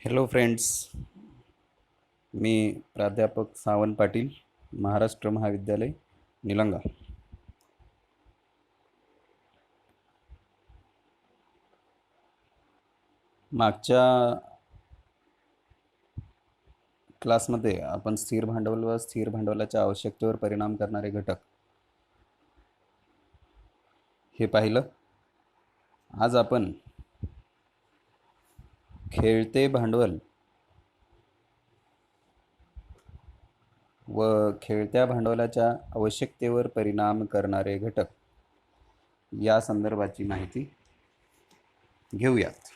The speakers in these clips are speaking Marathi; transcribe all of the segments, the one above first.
हॅलो फ्रेंड्स, मी प्राध्यापक सावंत पाटील, महाराष्ट्र महाविद्यालय निलंगा. मागच्या क्लासमध्ये आपण स्थिर भांडवल व स्थिर भांडवलाच्या आवश्यकतेवर परिणाम करणारे घटक हे पाहिलं. आज आपण खेळते भांडवल व खेळत्या भांडवलाच्या आवश्यकतेवर परिणाम करणारे घटक या संदर्भाची माहिती घेऊयात.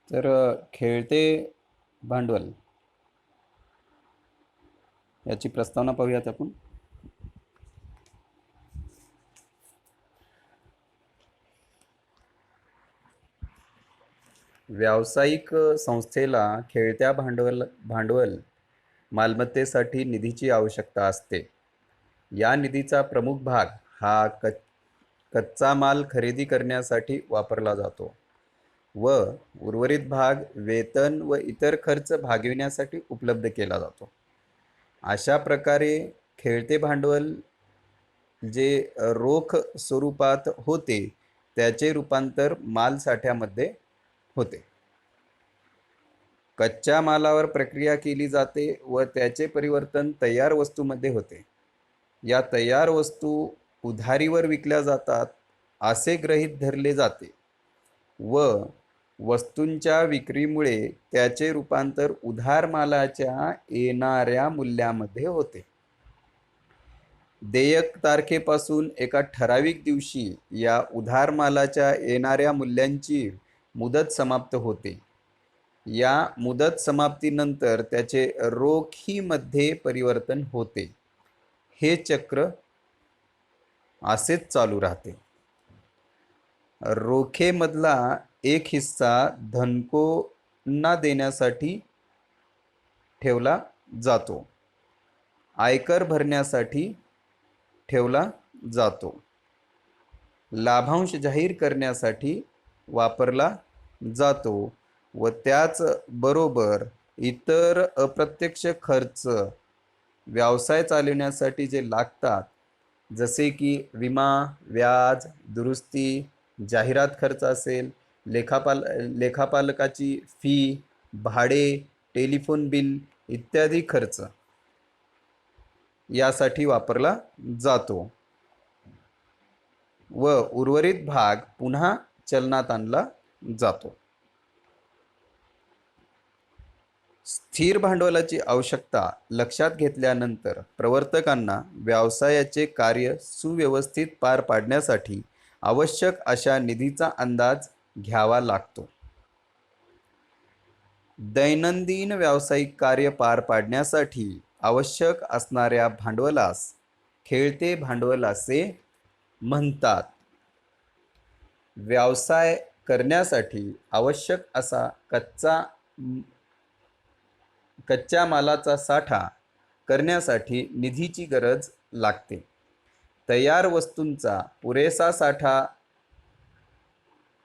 तर खेळते भांडवल याची प्रस्तावना पाहूयात आपण. व्यावसायिक संस्थेला खेळत्या भांडवल मालमत्तेसाठी निधीची आवश्यकता असते. या निधीचा प्रमुख भाग हा कच्चा माल खरेदी करण्यासाठी वापरला जातो व उर्वरित भाग वेतन व इतर खर्च भागविण्यासाठी उपलब्ध केला जातो. अशा प्रकारे खेळते भांडवल जे रोख स्वरूपात होते त्याचे रूपांतर मालसाठ्यामध्ये होते. कच्च्या मालावर प्रक्रिया केली जाते व त्याचे परिवर्तन तयार वस्तूमध्ये होते. या तयार वस्तू उधारीवर विकल्या जातात असे गृहीत धरले जाते व वस्तूंच्या विक्रीमुळे त्याचे रूपांतर उधार मालाच्या येणाऱ्या मूल्यामध्ये होते. देयक तारखेपासून एका ठराविक दिवशी या उधार मालाच्या येणाऱ्या मूल्यांची मुदत समाप्त होते. या मुदत समाप्तीनंतर त्याचे रोखीमध्ये परिवर्तन होते. हे चक्र असेच चालू राहते. रोखेमधला एक हिस्सा धनकोंना देण्यासाठी ठेवला जातो, आयकर भरण्यासाठी ठेवला जातो, लाभांश जाहीर करण्यासाठी वापरला जातो व त्याच बरोबर इतर अप्रत्यक्ष खर्च व्यवसाय चालविण्यासाठी जे लागतात, जसे की विमा, व्याज, दुरुस्ती, जाहिरात खर्च असेल, लेखापालकाची फी, भाडे, टेलिफोन बिल इत्यादी खर्च यासाठी वापरला जातो व उर्वरित भाग पुन्हा चलनात आणला जातो. स्थिर भांडवलाची आवश्यकता लक्षात घेतल्यानंतर प्रवर्तकांना व्यवसायाचे कार्य सुव्यवस्थित पार पाडण्यासाठी आवश्यक अशा निधीचा अंदाज घ्यावा लागतो. दैनंदिन व्यावसायिक कार्य पार पाडण्यासाठी आवश्यक असणाऱ्या भांडवलास खेळते भांडवल असे म्हणतात. व्यवसाय करण्यासाठी आवश्यक असा कच्च्या मालाचा साठा करण्यासाठी निधीची गरज लागते. तयार वस्तूंचा पुरेसा साठा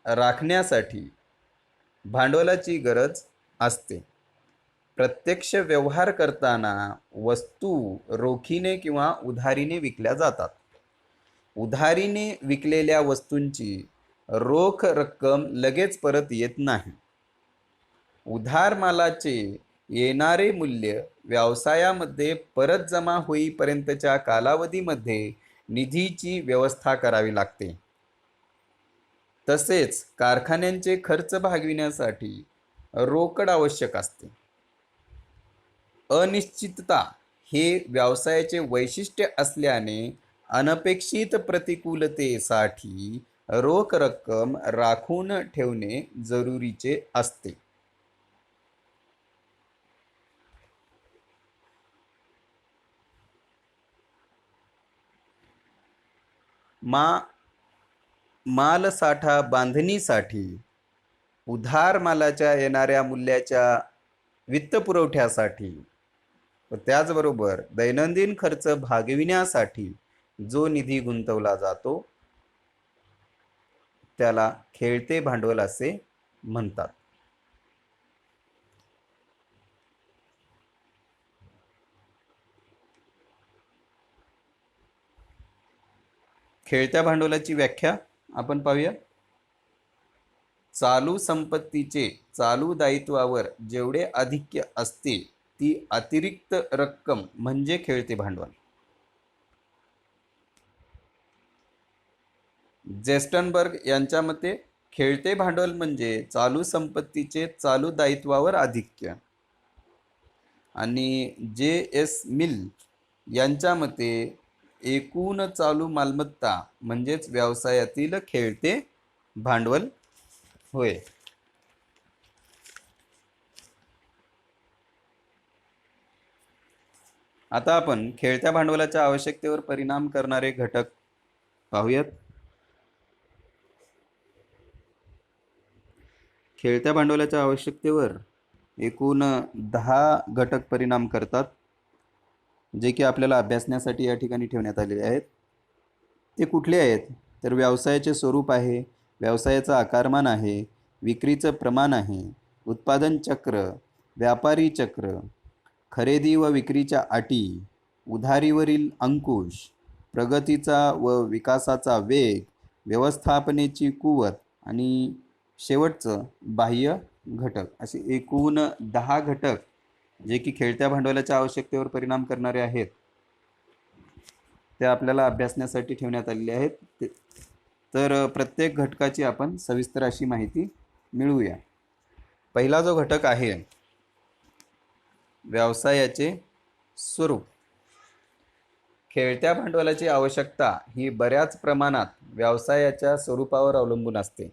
राखण्यासाठी भांडवलाची गरज असते. प्रत्यक्ष व्यवहार करताना वस्तू रोखीने किंवा उधारीने विकल्या जातात. उधारीने विकलेल्या वस्तूंची रोख रक्कम लगेच परत येत नाही. उधार मालाचे येणारे मूल्य व्यवसायामध्ये परत जमा होईपर्यंतच्या कालावधीमध्ये निधीची व्यवस्था करावी लागते. तसेच कारखान्यांचे खर्च भागविण्यासाठी रोकड आवश्यक असते. अनिश्चितता हे व्यवसायाचे वैशिष्ट्य असल्याने अनपेक्षित प्रतिकूलतेसाठी रोख रक्कम राखून ठेवणे जरुरीचे असते. मालसाठा बांधणीसाठी, उधार मालाच्या येणाऱ्या मूल्याच्या वित्तपुरवठ्यासाठी त्याचबरोबर दैनंदिन खर्च भागविण्यासाठी जो निधी गुंतवला जातो त्याला खेळते भांडवल असे म्हणतात. खेळत्या भांडवलाची व्याख्या आपण पाहूया. चालू संपत्तीचे चालू दायित्वावर जेवढे आधिक्य असते ती अतिरिक्त रक्कम म्हणजे खेळते भांडवल. जेस्टनबर्ग यांच्या मते खेळते भांडवल म्हणजे चालू संपत्तीचे चालू दायित्वावर आधिक्य. आणि जे एस मिल यांच्या मते एकूण चालू मालमत्ता म्हणजेच व्यवसायातील खेळते भांडवल होय. आता आपण खेळत्या भांडवलाच्या आवश्यकतेवर परिणाम करणारे घटक पाहूयात. खेळत्या भांडवलाच्या आवश्यकतेवर एकूण 10 घटक परिणाम करतात, जे की आपल्याला अभ्यासण्यासाठी या ठिकाणी ठेवण्यात आलेले आहेत. ते कुठले आहेत तर व्यवसायाचे स्वरूप आहे, व्यवसायाचं आकारमान आहे, विक्रीचं प्रमाण आहे, उत्पादन चक्र, व्यापारी चक्र, खरेदी व विक्रीच्या अटी, उधारीवरील अंकुश, प्रगतीचा व विकासाचा वेग, व्यवस्थापनेची कुवत आणि शेवटचं बाह्य घटक. असे एकूण 10 घटक जे की खेळत्या भांडवलाच्या आवश्यकतेवर परिणाम करणारे आहेत ते आपल्याला अभ्यासण्यासाठी ठेवण्यात आलेले आहेत. तर प्रत्येक घटकाची आपण सविस्तर अशी माहिती मिळवूया. पहिला जो घटक आहे व्यवसायाचे स्वरूप. खेळत्या भांडवलाची आवश्यकता ही बऱ्याच प्रमाणात व्यवसायाच्या स्वरूपावर अवलंबून असते.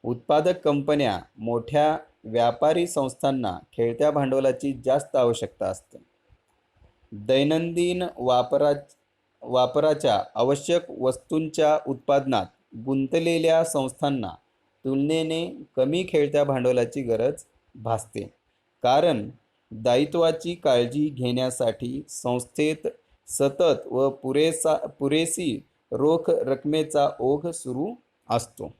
उत्पादक कंपन्या, मोठ्या व्यापारी संस्थांना खेळत्या भांडवलाची जास्त आवश्यकता असते. दैनंदिन वापराच्या आवश्यक वस्तूंच्या उत्पादनात गुंतलेल्या संस्थांना तुलनेने कमी खेळत्या भांडवलाची गरज भासते, कारण दायित्वाची काळजी घेण्यासाठी संस्थेत सतत व पुरेसी रोख रकमेचा ओघ सुरू असतो.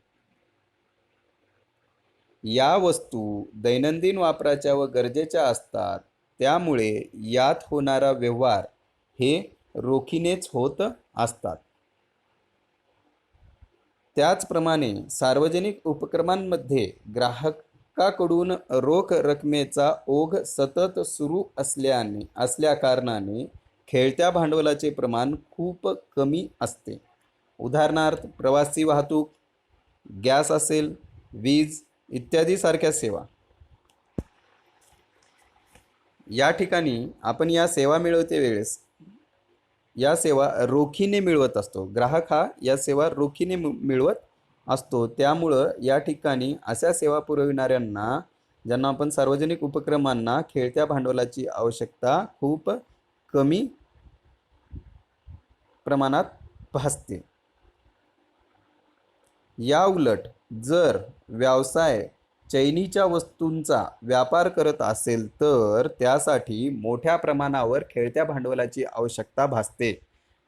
या वस्तू दैनंदिन वापराच्या व गरजेच्या असतात, त्यामुळे यात होणारा व्यवहार हे रोखीनेच होत असतात. त्याचप्रमाणे सार्वजनिक उपक्रमांमध्ये ग्राहकाकडून रोख रकमेचा ओघ सतत सुरू असल्या कारणाने खेळत्या भांडवलाचे प्रमाण खूप कमी असते. उदाहरणार्थ प्रवासी वाहतूक, गॅस असेल, वीज इत्यादी सारख्या सेवा. या ठिकाणी आपण या सेवा मिळवते वेळेस या सेवा रोखीने मिळवत असतो. ग्राहक हा या सेवा रोखीने मिळवत असतो. त्यामुळं या ठिकाणी अशा सेवा पुरविणाऱ्यांना, ज्यांना आपण सार्वजनिक उपक्रमांना खेळत्या भांडवलाची आवश्यकता खूप कमी प्रमाणात भासते. या उलट जर व्यवसाय चैनीच्या वस्तूंचा व्यापार करत असेल तर त्यासाठी मोठ्या प्रमाणावर खेळत्या भांडवलाची आवश्यकता भासते.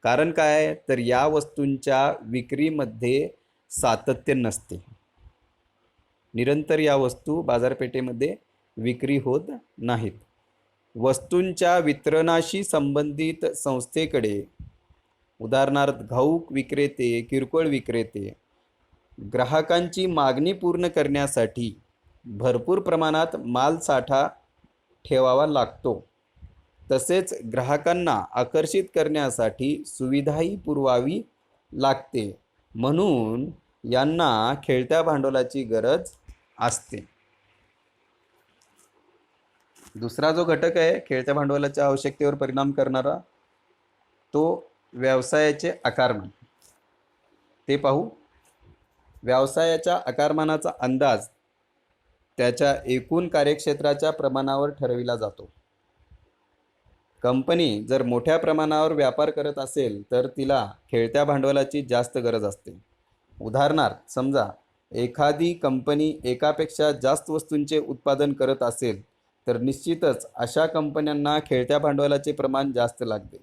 कारण काय तर या वस्तूंच्या विक्रीमध्ये सातत्य नसते. निरंतर या वस्तू बाजारपेठेमध्ये विक्री होत नाहीत. वस्तूंच्या वितरणाशी संबंधित संस्थेकडे, उदाहरणार्थ घाऊक विक्रेते, किरकोळ विक्रेते, ग्राहकांची मागणी पूर्ण करण्यासाठी भरपूर प्रमाणात मालसाठा ठेवावा लागतो. तसेच ग्राहकांना आकर्षित करण्यासाठी सुविधाही पुरवावी लागते. म्हणून यांना खेळत्या भांडवलाची गरज असते. दुसरा जो घटक आहे खेळत्या भांडवलाच्या आवश्यकतेवर परिणाम करणारा, तो व्यवसायाचे आकारमान. ते पाहू. व्यवसायाच्या आकारमानाचा अंदाज त्याच्या एकूण कार्यक्षेत्राच्या प्रमाणावर ठरविला जातो. कंपनी जर मोठ्या प्रमाणावर व्यापार करत असेल तर तिला खेळत्या भांडवलाची जास्त गरज असते. उदाहरणार्थ समजा एखादी कंपनी एकापेक्षा जास्त वस्तूंचे उत्पादन करत असेल तर निश्चितच अशा कंपन्यांना खेळत्या भांडवलाचे प्रमाण जास्त लागते.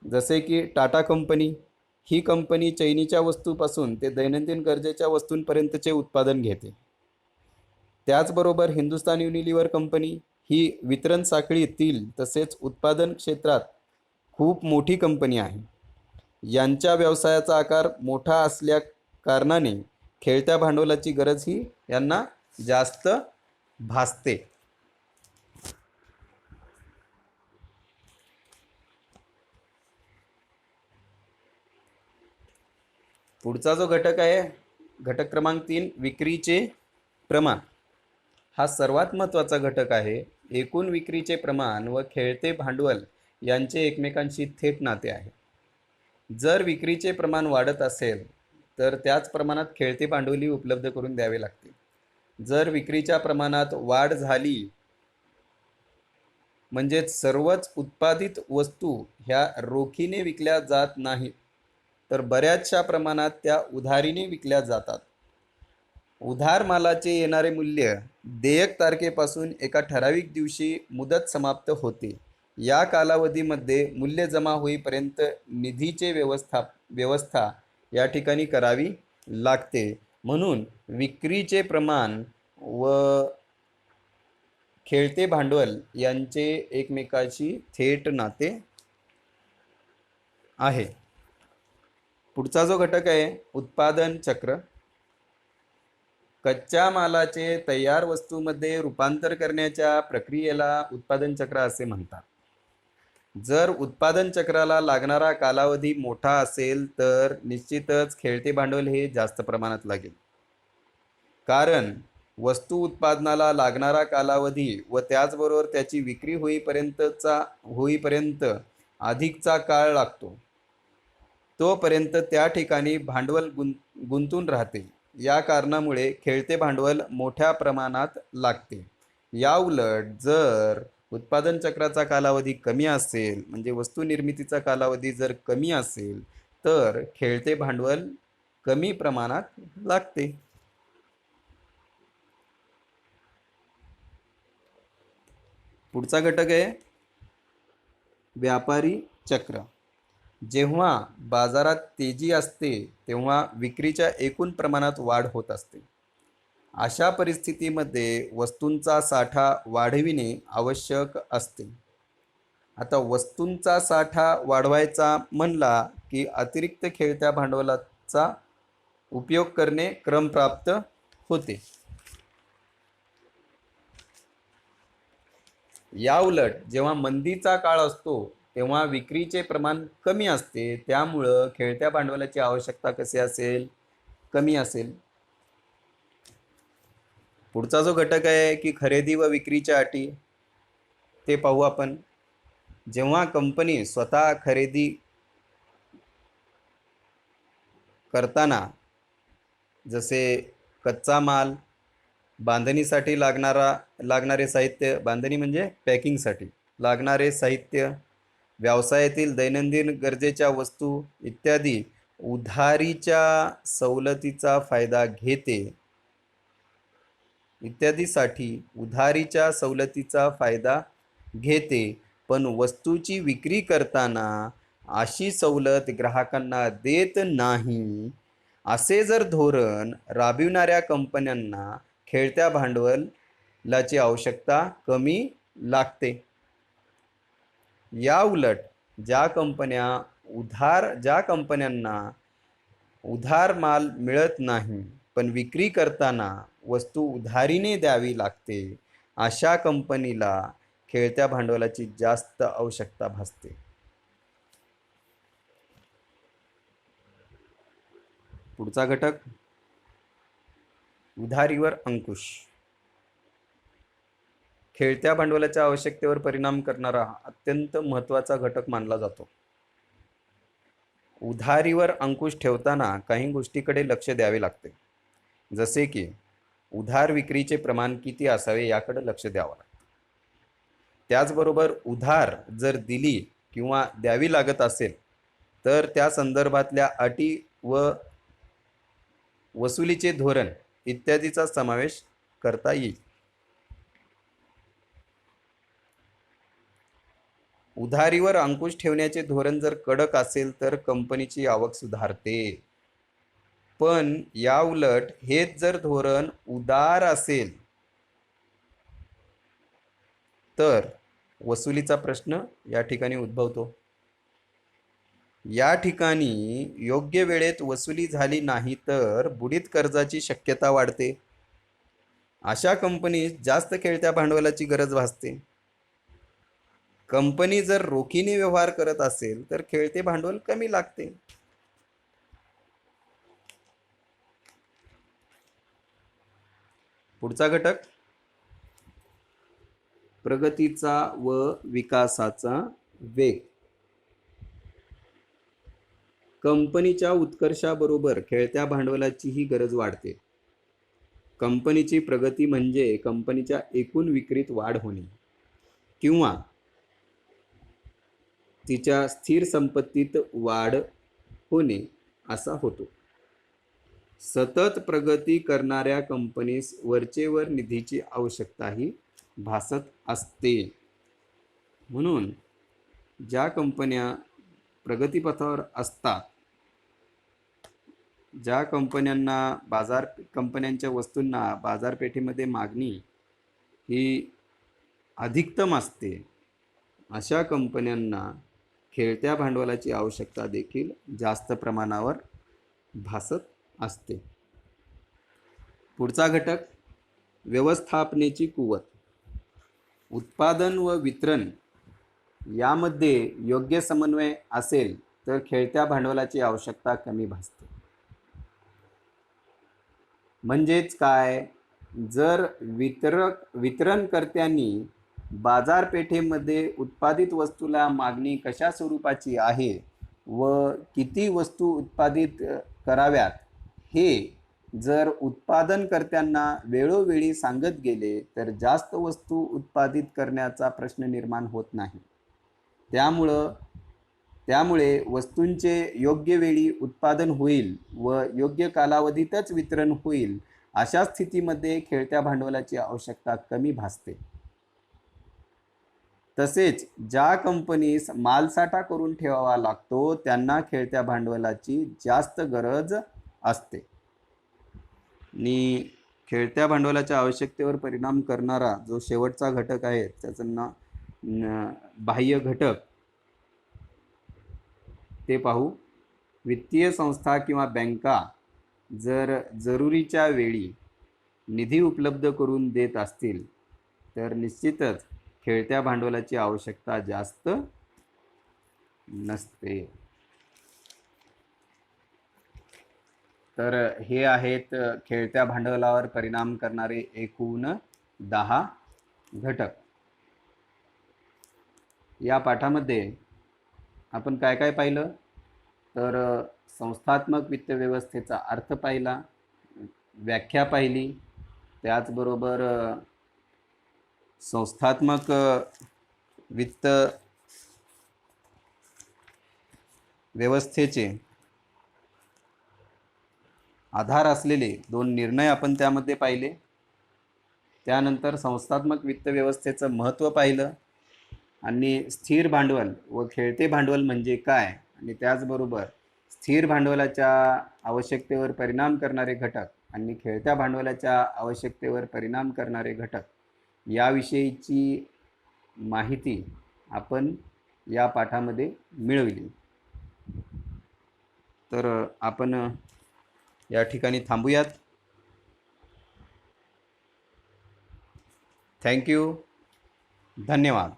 जसे की टाटा कंपनी, ही कंपनी चैनीच्या वस्तूपासून ते दैनंदिन गरजेच्या वस्तूंपर्यंतचे उत्पादन घेते. त्याचबरोबर हिंदुस्तान युनिलिव्हर कंपनी ही वितरण साखळीतील तसेच उत्पादन क्षेत्रात खूप मोठी कंपनी आहे. यांच्या व्यवसायाचा आकार मोठा असल्या कारणाने खेळत्या भांडवलाची गरज ही यांना जास्त भासते. पुढचा जो घटक आहे, घटक क्रमांक 3, विक्रीचे प्रमाण. हा सर्वात महत्त्वाचा घटक आहे. एकूण विक्रीचे प्रमाण व खेळते भांडवल यांचे एकमेकांशी थेट नाते आहे. जर विक्रीचे प्रमाण वाढत असेल तर त्याच प्रमाणात खेळते भांडवलही उपलब्ध करून द्यावे लागते. जर विक्रीच्या प्रमाणात वाढ झाली म्हणजेच सर्वच उत्पादित वस्तू ह्या रोखीने विकल्या जात नाहीत तर बऱ्याचशा प्रमाणात त्या उधारीने विकल्या जातात. उधार मालाचे येणारे मूल्य देयक तारखेपासून एका ठराविक दिवशी मुदत समाप्त होते. या कालावधीमध्ये मूल्य जमा होईपर्यंत निधीचे व्यवस्था या ठिकाणी करावी लागते. म्हणून विक्रीचे प्रमाण व खेळते भांडवल यांचे एकमेकाशी थेट नाते आहे. पुढचा जो घटक आहे, उत्पादन चक्र. कच्च्या मालाचे तयार वस्तूमध्ये रूपांतर करण्याच्या प्रक्रियेला उत्पादन चक्र असे म्हणतात. जर उत्पादन चक्राला लागणारा कालावधी मोठा असेल तर निश्चितच खेळते भांडवल हे जास्त प्रमाणात लागेल. कारण वस्तू उत्पादनाला लागणारा कालावधी व त्याचबरोबर त्याची विक्री होईपर्यंत अधिकचा काळ लागतो. तोपर्यंत त्या ठिकाणी भांडवल गुंतून राहते. या कारणामुळे खेळते भांडवल मोठ्या प्रमाणात लागते. याउलट जर उत्पादन चक्राचा कालावधी कमी असेल म्हणजे वस्तू निर्मितीचा कालावधी जर कमी असेल तर खेळते भांडवल कमी प्रमाणात लागते. पुढचा घटक आहे व्यापारी चक्र. जेव्हा बाजारात तेजी असते तेव्हा विक्रीच्या एकूण प्रमाणात वाढ होत असते. अशा परिस्थितीमध्ये वस्तूंचा साठा वाढविणे आवश्यक असते. आता वस्तूंचा साठा वाढवायचा म्हणला की अतिरिक्त खेळत्या भांडवलाचा उपयोग करणे क्रमप्राप्त होते. याउलट जेव्हा मंदीचा काळ असतो तेव्हा विक्रीचे प्रमाण कमी असते. त्यामुळं खेळत्या भांडवलाची आवश्यकता कशी असेल, कमी असेल. पुढचा जो घटक आहे की खरेदी व विक्रीच्या अटी, ते पाहू आपण. जेव्हा कंपनी स्वतः खरेदी करताना जसे कच्चा माल, बांधणीसाठी लागणारे साहित्य, बांधणी म्हणजे पॅकिंगसाठी लागणारे साहित्य, व्यवसायातील दैनंदिन गरजेच्या वस्तू इत्यादी उधारीच्या सवलतीचा फायदा घेते. इत्यादीसाठी उधारीच्या सवलतीचा फायदा घेते. पण वस्तूची विक्री करताना अशी सवलत ग्राहकांना देत नाही. असे जर धोरण राबविणाऱ्या कंपन्यांना खेळत्या भांडवलाची आवश्यकता कमी लागते. या उलट ज्या कंपन्यांना उधार माल मिळत नाही पण विक्री करताना वस्तू उधारीने द्यावी लागते अशा कंपनीला खेळत्या भांडवलाची जास्त आवश्यकता भासते. पुढचा घटक उधारीवर अंकुश. खेळत्या भांडवलाच्या आवश्यकतेवर परिणाम करणारा अत्यंत महत्त्वाचा घटक मानला जातो. उधारीवर अंकुश ठेवताना काही गोष्टीकडे लक्ष द्यावे लागते. जसे की उधार विक्रीचे प्रमाण किती असावे याकडे लक्ष द्यावं लागतं. त्याचबरोबर उधार जर दिली किंवा द्यावी लागत असेल तर त्या संदर्भातल्या अटी व वसुलीचे धोरण इत्यादीचा समावेश करता येईल. उधारीवर अंकुश ठेवण्याचे धोरण जर कडक असेल तर कंपनीची आवक सुधारते. पण या उलट हेच जर धोरण उदार असेल तर वसुलीचा प्रश्न या ठिकाणी उद्भवतो. या ठिकाणी योग्य वेळेत वसुली झाली नाही तर बुडीत कर्जाची शक्यता वाढते. अशा कंपनीत जास्त खेळत्या भांडवलाची गरज भासते. कंपनी जर रोखीने व्यवहार करत असेल तर खेळते भांडवल कमी लागते. पुढचा घटक प्रगतीचा व विकासाचा वेग. कंपनीच्या उत्कर्षाबरोबर खेळत्या भांडवलाचीही गरज वाढते. कंपनीची प्रगती म्हणजे कंपनीच्या एकूण विक्रीत वाढ होणे किंवा तिच्या स्थिर संपत्तीत वाढ होणे असा होतो. सतत प्रगती करणाऱ्या कंपनीस वरचेवर निधीची आवश्यकताही भासत असते. म्हणून ज्या कंपन्या प्रगतीपथावर असतात, ज्या कंपन्यांच्या वस्तूंना बाजारपेठेमध्ये मागणी ही अधिकतम असते, अशा कंपन्यांना खेळत्या भांडवलाची आवश्यकता देखील जास्त प्रमाणावर भासत असते. पुढचा घटक व्यवस्थापनेची कुवत. उत्पादन व वितरण यामध्ये योग्य समन्वय असेल तर खेळत्या भांडवलाची आवश्यकता कमी भासते. म्हणजेच काय, जर वितरणकर्त्यांनी बाजारपेठेमध्ये उत्पादित वस्तूला मागणी कशा स्वरूपाची आहे व किती वस्तू उत्पादित कराव्यात हे जर उत्पादनकर्त्यांना वेळोवेळी सांगत गेले तर जास्त वस्तू उत्पादित करण्याचा प्रश्न निर्माण होत नाही. त्यामुळे वस्तूंचे योग्य वेळी उत्पादन होईल व योग्य कालावधीतच वितरण होईल. अशा स्थितीमध्ये खेळत्या भांडवलाची आवश्यकता कमी भासते. तसेच ज्या कंपनीस मालसाठा करून ठेवावा लागतो त्यांना खेळत्या भांडवलाची जास्त गरज असते. आणि खेळत्या भांडवलाच्या आवश्यकतेवर परिणाम करणारा जो शेवटचा घटक आहे त्याचं नाव बाह्य घटक, ते पाहू. वित्तीय संस्था किंवा बँका जर जरुरीच्या वेळी निधी उपलब्ध करून देत असतील तर निश्चितच खेळत्या भांडवलाची आवश्यकता जास्त नसते. तर हे आहेत खेळत्या भांडवलावर परिणाम करणारे एकूण 10 घटक. या पाठामध्ये आपण काय काय पाहिलं तर संस्थात्मक वित्त व्यवस्थेचा अर्थ पाहिला, व्याख्या पाहिली, त्याचबरोबर संस्थात्मक वित्त व्यवस्थेचे आधार असलेले 2 निर्णय आपण त्यामध्ये पाहिले. त्यानंतर संस्थात्मक वित्त व्यवस्थेचं महत्त्व पाहिलं आणि स्थिर भांडवल व खेळते भांडवल म्हणजे काय आणि त्याचबरोबर स्थिर भांडवलाच्या आवश्यकतेवर परिणाम करणारे घटक आणि खेळत्या भांडवलाच्या आवश्यकतेवर परिणाम करणारे घटक याविषयीची माहिती आपण या पाठामध्ये मिळवली. तर आपण या ठिकाणी थांबूयात. थँक्यू. धन्यवाद.